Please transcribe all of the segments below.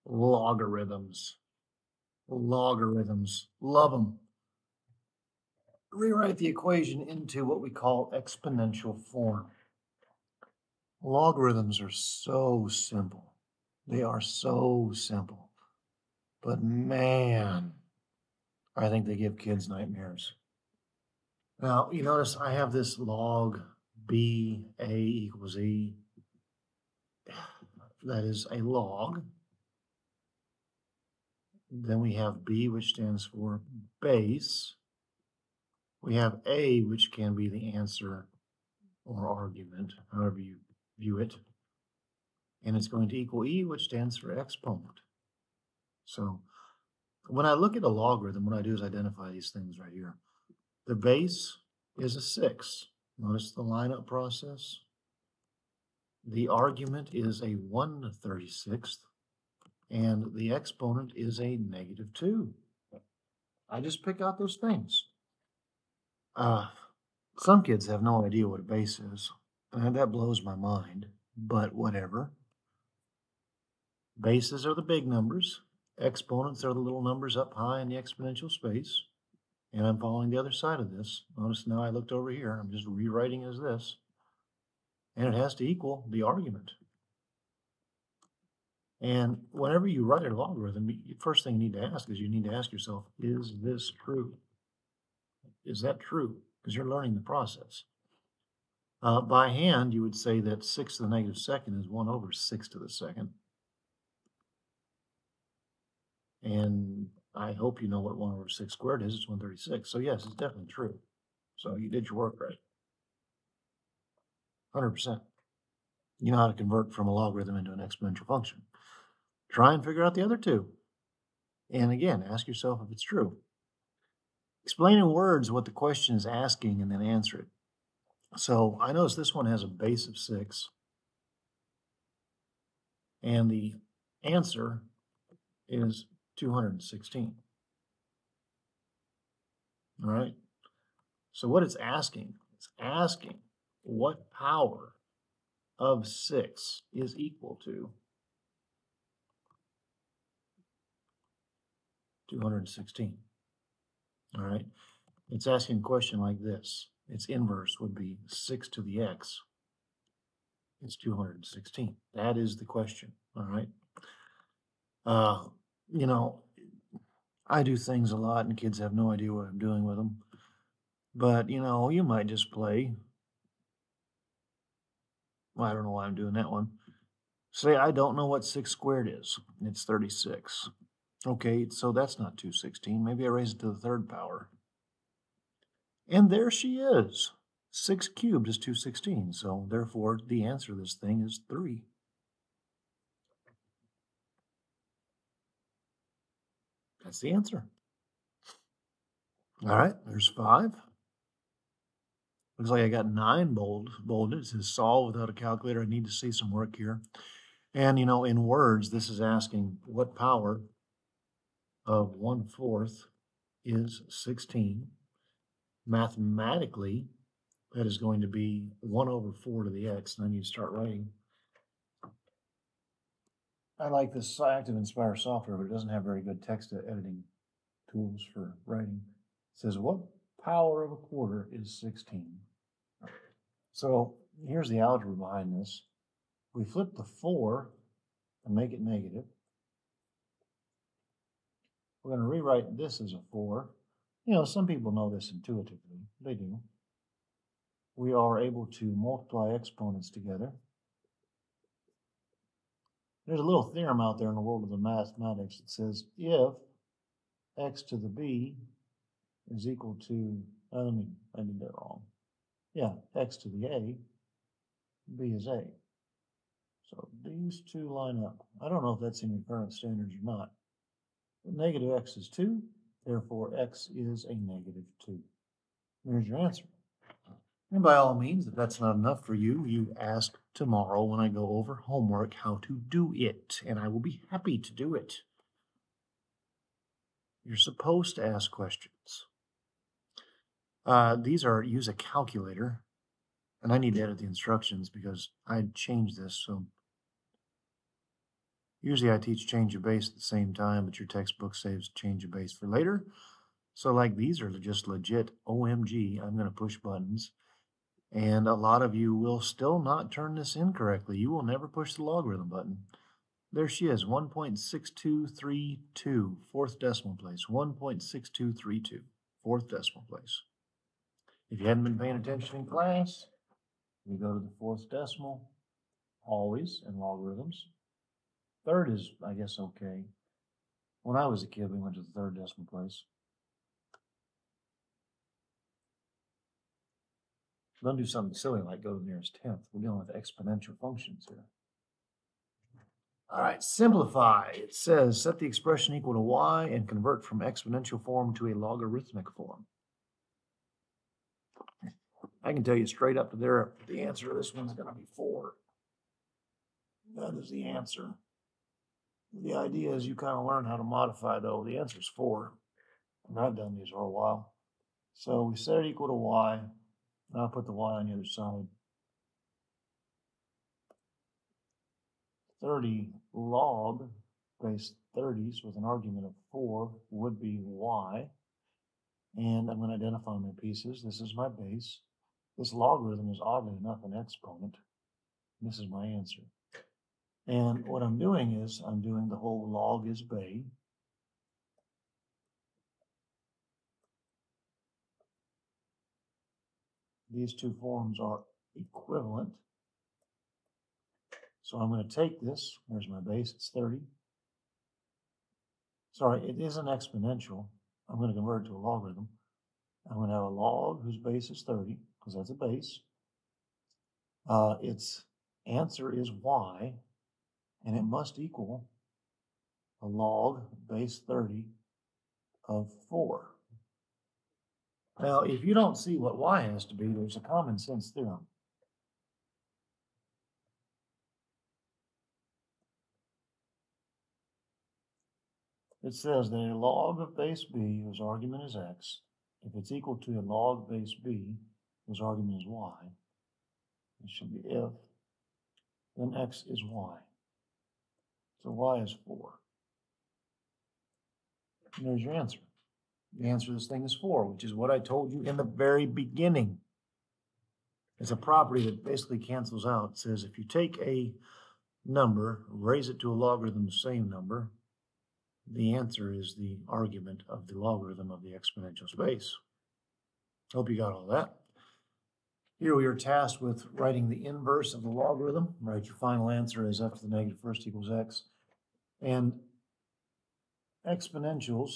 Logarithms. Logarithms. Love them. Rewrite the equation into what we call exponential form. Logarithms are so simple. They are so simple. But man, I think they give kids nightmares. Now, you notice I have this log b a equals e. That is a log. Then we have b, which stands for base. We have a, which can be the answer or argument, however you view it. And it's going to equal e, which stands for exponent. So when I look at a logarithm, what I do is identify these things right here. The base is a 6. Notice the lineup process. The argument is a 1/36th, and the exponent is a -2. I just pick out those things. Some kids have no idea what a base is, and that blows my mind, but whatever. Bases are the big numbers. Exponents are the little numbers up high in the exponential space. And I'm following the other side of this. Notice now I looked over here. I'm just rewriting as this. And it has to equal the argument. And whenever you write a logarithm, the first thing you need to ask is you need to ask yourself, is this true? Is that true? Because you're learning the process. By hand, you would say that 6 to the negative second is 1 over 6 to the second. And I hope you know what 1 over 6 squared is. It's 136. So yes, it's definitely true. So you did your work right. 100%. You know how to convert from a logarithm into an exponential function. Try and figure out the other two. And again, ask yourself if it's true. Explain in words what the question is asking and then answer it. So I notice this one has a base of 6. And the answer is 216. All right. So what it's asking what power of 6 is equal to 216. All right. It's asking a question like this. Its inverse would be 6 to the x. It's 216. That is the question. All right. You know, I do things a lot and kids have no idea what I'm doing with them. But, you know, you might just play. Well, I don't know why I'm doing that one. Say I don't know what 6 squared is. It's 36. Okay, so that's not 216. Maybe I raise it to the third power. And there she is. 6 cubed is 216. So therefore, the answer to this thing is 3. That's the answer. All right, there's 5. Looks like I got 9 bolded. It says solve without a calculator. I need to see some work here. And, you know, in words, this is asking what power of 1/4 is 16. Mathematically, that is going to be 1 over 4 to the x, and I need to start writing. I like this Active Inspire software, but it doesn't have very good text editing tools for writing. It says, what power of a quarter is 16? So here's the algebra behind this. We flip the 4 and make it negative. We're going to rewrite this as a 4. You know, some people know this intuitively. They do. We are able to multiply exponents together. There's a little theorem out there in the world of the mathematics that says if x to the b is equal to, I did that wrong. Yeah, x to the a, b is a. So these two line up. I don't know if that's in your current standards or not. But negative x is 2, therefore x is a -2. There's your answer. And by all means, if that's not enough for you, you ask tomorrow when I go over homework how to do it, and I will be happy to do it. You're supposed to ask questions. These are use a calculator, and I need to edit the instructions because I changed this. So Usually I teach change of base at the same time, but your textbook saves change of base for later. So like these are just legit OMG, I'm going to push buttons. And a lot of you will still not turn this in correctly. You will never push the logarithm button. There she is, 1.6232, fourth decimal place, 1.6232, fourth decimal place. If you hadn't been paying attention in class, we go to the fourth decimal, always in logarithms. Third is, I guess, okay. When I was a kid, we went to the third decimal place. Don't do something silly like go to the nearest tenth. We're dealing with exponential functions here. All right, simplify. It says set the expression equal to y and convert from exponential form to a logarithmic form. I can tell you straight up to there, the answer to this one's going to be 4. That is the answer. The idea is you kind of learn how to modify, though. The answer is 4. And I've done these for a while. So we set it equal to y. Now I'll put the y on the other side. 30 log base 30s with an argument of 4 would be y. And I'm going to identify my pieces. This is my base. This logarithm is oddly enough an exponent. This is my answer. And what I'm doing is I'm doing the whole log is bay. These two forms are equivalent. So I'm going to take this. There's my base. It's 30. Sorry, it is an exponential. I'm going to convert it to a logarithm. I'm going to have a log whose base is 30, because that's a base. Its answer is y, and it must equal a log base 30 of 4. Now, if you don't see what y has to be, there's a common sense theorem. It says that a log of base b whose argument is x, if it's equal to a log base b whose argument is y, it should be if, then x is y. So y is 4. And there's your answer. The answer to this thing is 4, which is what I told you in the very beginning. It's a property that basically cancels out. It says if you take a number, raise it to a logarithm of the same number, the answer is the argument of the logarithm of the exponential space. Hope you got all that. Here we are tasked with writing the inverse of the logarithm. Write your final answer as f to the negative first equals x. And exponentials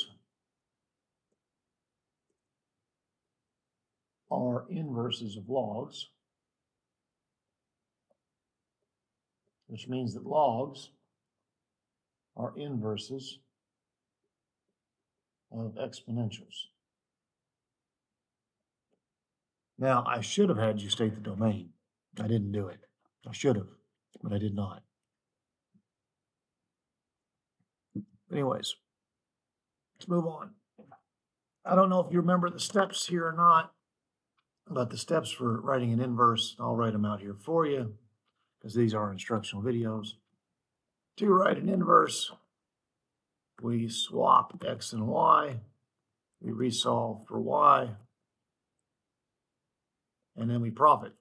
are inverses of logs, which means that logs are inverses of exponentials. Now, I should have had you state the domain. I didn't do it. I should have, but I did not. Anyways, let's move on. I don't know if you remember the steps here or not, but the steps for writing an inverse, I'll write them out here for you, because these are instructional videos. To write an inverse, we swap x and y, we resolve for y, and then we profit.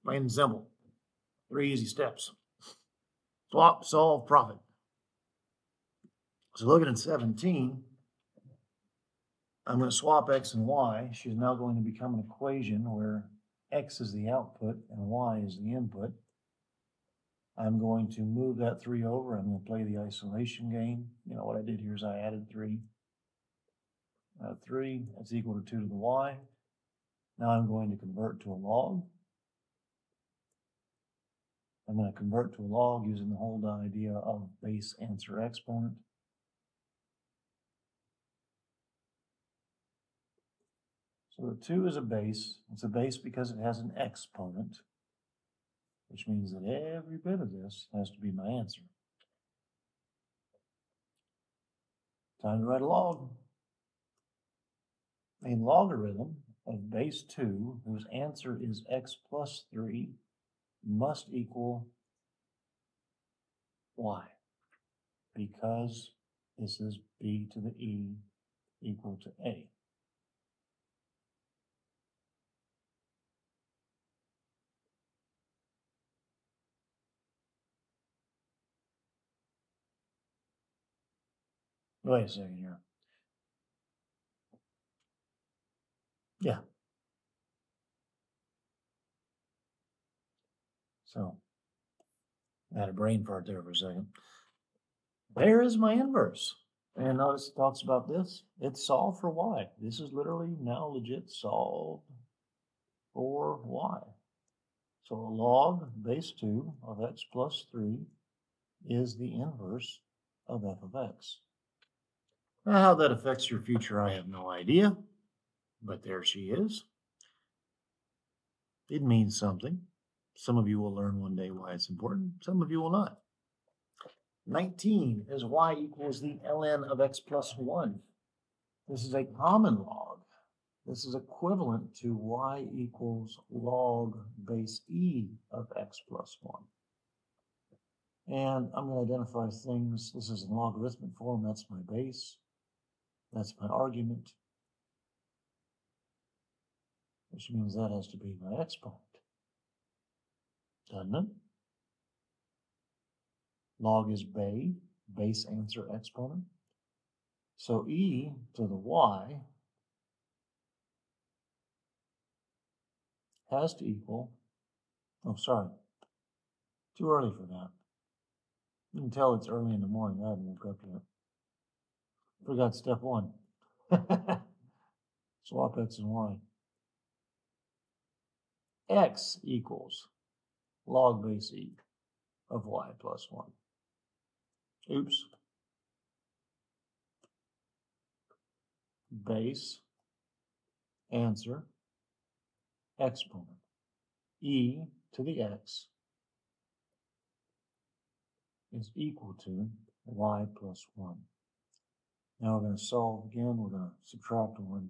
Plain and simple. 3 easy steps. Swap, solve, profit. So looking at 17, I'm going to swap x and y. She's now going to become an equation where x is the output and y is the input. I'm going to move that 3 over. I'm going to play the isolation game. You know, what I did here is I added 3. 3, that's equal to 2 to the y. Now I'm going to convert to a log. I'm going to convert to a log using the whole idea of base answer exponent. So the 2 is a base. It's a base because it has an exponent, which means that every bit of this has to be my answer. Time to write a log. A logarithm of base 2, whose answer is x plus 3, must equal Why? Because this is b to the e equal to a. Wait a second here. Yeah. So, I had a brain fart there for a second. There is my inverse. And notice it talks about this. It's solved for y. This is literally now legit solved for y. So log base 2 of x plus 3 is the inverse of f of x. Now, how that affects your future, I have no idea. But there she is. It means something. Some of you will learn one day why it's important. Some of you will not. 19 is y equals the ln of x plus 1. This is a common log. This is equivalent to y equals log base e of x plus 1. And I'm going to identify things. This is in logarithmic form. That's my base. That's my argument. Which means that has to be my exponent. Doesn't it? Log is base answer exponent. So e to the y has to equal, oh, sorry, too early for that. You can tell it's early in the morning. I haven't woke up yet. Forgot step 1. Swap x and y. X equals log base e of y plus 1. Oops. Base answer exponent. E to the x is equal to y plus 1. Now we're going to solve again. We're going to subtract 1.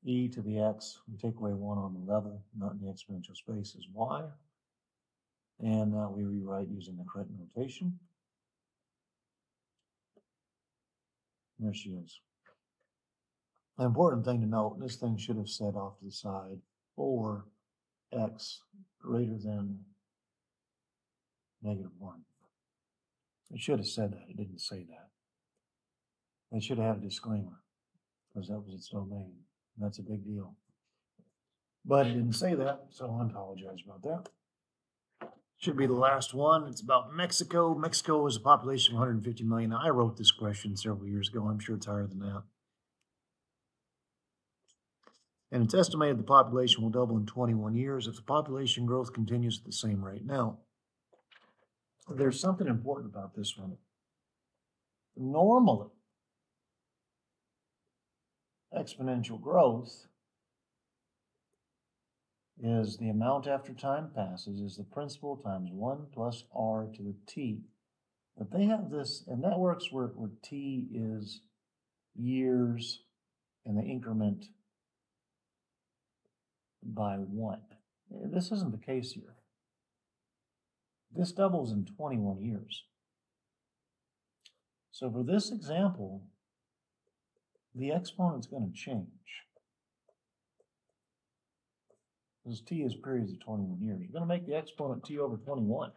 E to the x, we take away 1 on the level, not in the exponential space, is y. And now we rewrite using the correct notation. There she is. An important thing to note, this thing should have said off to the side, or x greater than -1. It should have said that. It didn't say that. It should have had a disclaimer, because that was its domain. That's a big deal. But it didn't say that, so I apologize about that. Should be the last one. It's about Mexico. Mexico has a population of 150 million. Now, I wrote this question several years ago. I'm sure it's higher than that. And it's estimated the population will double in 21 years if the population growth continues at the same rate. Now, there's something important about this one. Normally, exponential growth is the amount after time passes is the principal times 1 plus r to the t. But they have this, and that works where t is years and the increment by 1. This isn't the case here. This doubles in 21 years. So for this example, the exponent's going to change. Because t is periods of 21 years. You're going to make the exponent t over 21.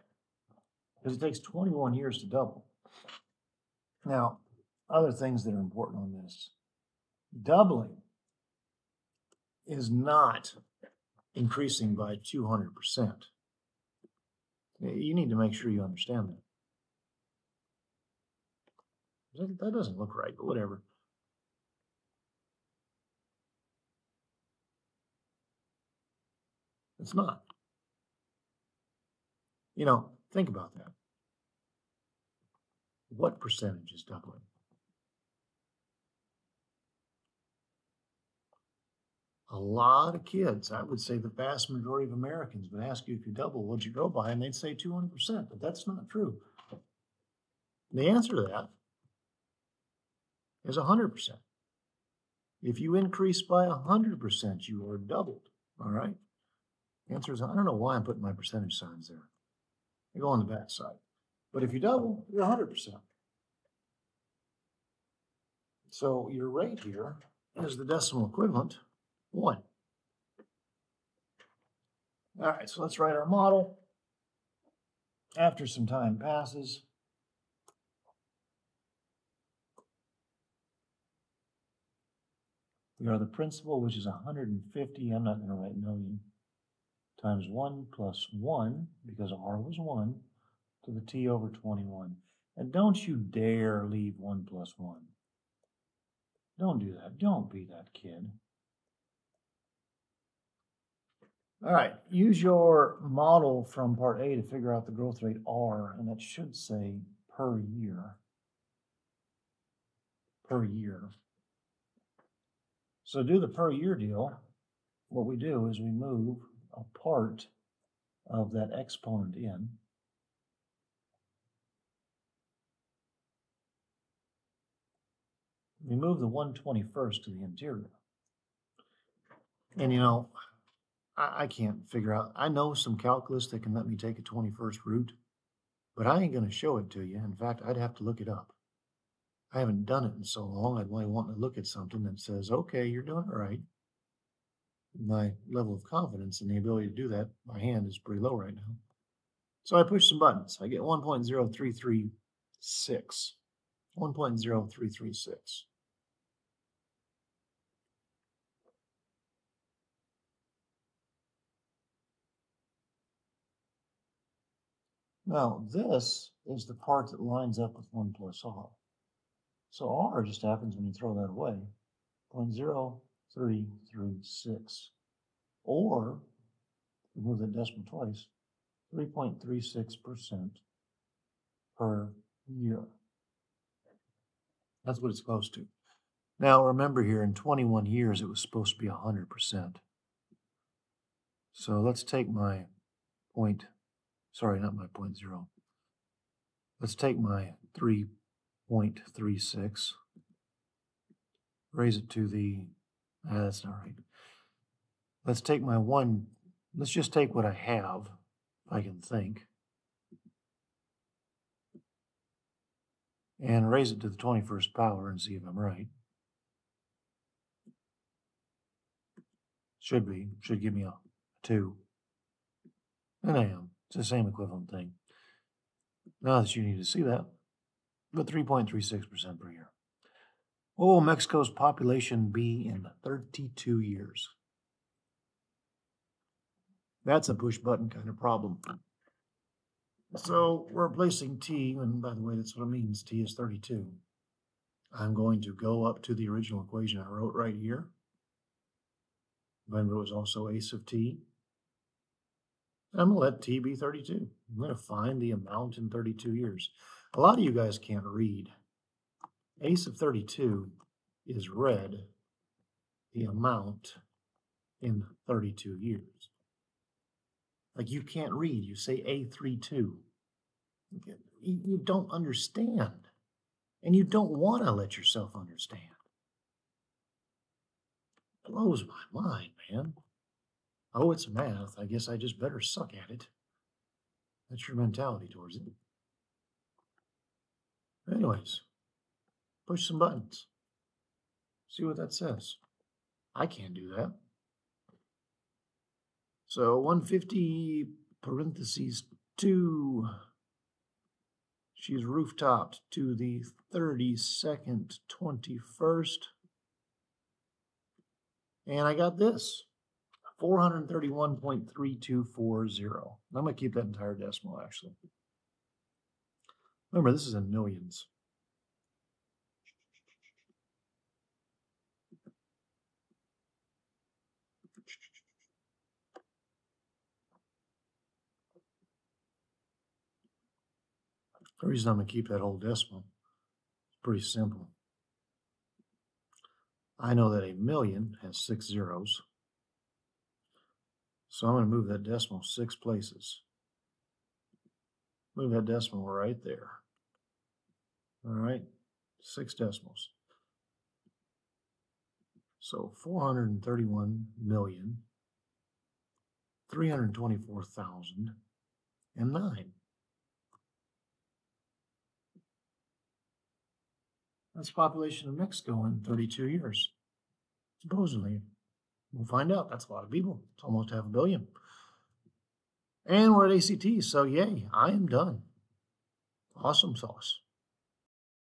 Because it takes 21 years to double. Now, other things that are important on this. Doubling is not increasing by 200%. You need to make sure you understand that. That doesn't look right, but whatever. It's not. You know, think about that. What percentage is doubling? A lot of kids, I would say the vast majority of Americans would ask you if you double, what'd you go by? And they'd say 200%, but that's not true. The answer to that is 100%. If you increase by 100%, you are doubled, all right? Answer is, I don't know why I'm putting my percentage signs there. They go on the back side. But if you double, you're 100%. So your rate here is the decimal equivalent, 1. All right, so let's write our model. After some time passes, we are the principal, which is 150. I'm not going to write million, times 1 plus 1, because R was 1, to the T over 21. And don't you dare leave 1 plus 1. Don't do that. Don't be that kid. All right, use your model from part A to figure out the growth rate R, and that should say per year. Per year. So do the per year deal. What we do is we move a part of that exponent in. We move the 1/21st to the interior. And you know, I can't figure out, I know some calculus that can let me take a 21st root, but I ain't going to show it to you. In fact, I'd have to look it up. I haven't done it in so long. I'd want to look at something that says, okay, you're doing it right. My level of confidence in the ability to do that by hand is pretty low right now. So I push some buttons. I get 1.0336. 1.0336. Now, this is the part that lines up with 1 plus R. So R just happens when you throw that away, 0.0336. Or, remove that decimal twice, 3.36% per year. That's what it's supposed to. Now, remember here, in 21 years, it was supposed to be 100%. So let's take my not my 0. Let's take my 3.36, raise it to the, that's not right. Let's take my 1, let's just take what I have, if I can think, and raise it to the 21st power and see if I'm right. Should give me a 2. And I am. It's the same equivalent thing. Now that you need to see that, but 3.36% per year. What will Mexico's population be in 32 years? That's a push button kind of problem. So we're replacing T, and by the way, that's what it means. T is 32. I'm going to go up to the original equation I wrote right here. Remember, it was also ace of T. I'm going to let T be 32. I'm going to find the amount in 32 years. A lot of you guys can't read. Ace of 32 is read the amount in 32 years. Like you can't read. You say A32. You don't understand. And you don't want to let yourself understand. Blows my mind, man. Oh, it's math. I guess I just better suck at it. That's your mentality towards it. Anyways, push some buttons. See what that says. I can't do that. So 150 parentheses 2. She's rooftopped to the 32nd, 21st. And I got this, 431.3240. I'm going to keep that entire decimal, actually. Remember, this is in millions. The reason I'm going to keep that whole decimal is pretty simple. I know that a million has 6 zeros. So I'm going to move that decimal 6 places. Move that decimal right there. All right, 6 decimals. So 431 million 324,009. That's the population of Mexico in 32 years, supposedly. We'll find out. That's a lot of people. It's almost 500 million. And we're at ACT, so yay, I am done. Awesome sauce.